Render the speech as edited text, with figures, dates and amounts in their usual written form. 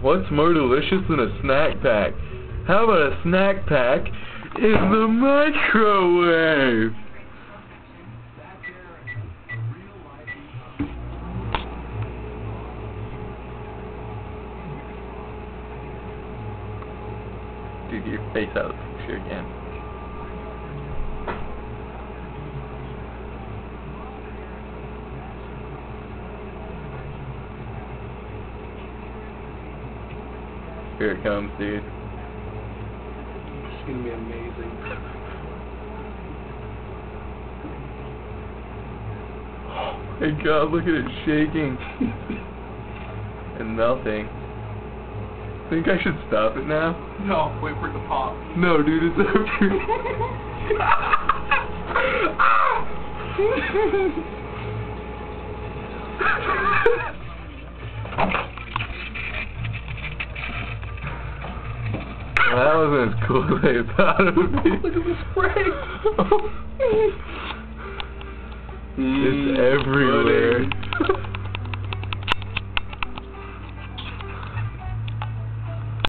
What's more delicious than a snack pack? How about a snack pack in the microwave? Dude, get your face out of the picture again. Here it comes, dude. It's gonna be amazing. Oh my god, look at it shaking. And melting. Think I should stop it now? No, wait for it to pop. No, dude, it's after. That wasn't as cool as I thought it would be. Look at the spray. It's everywhere.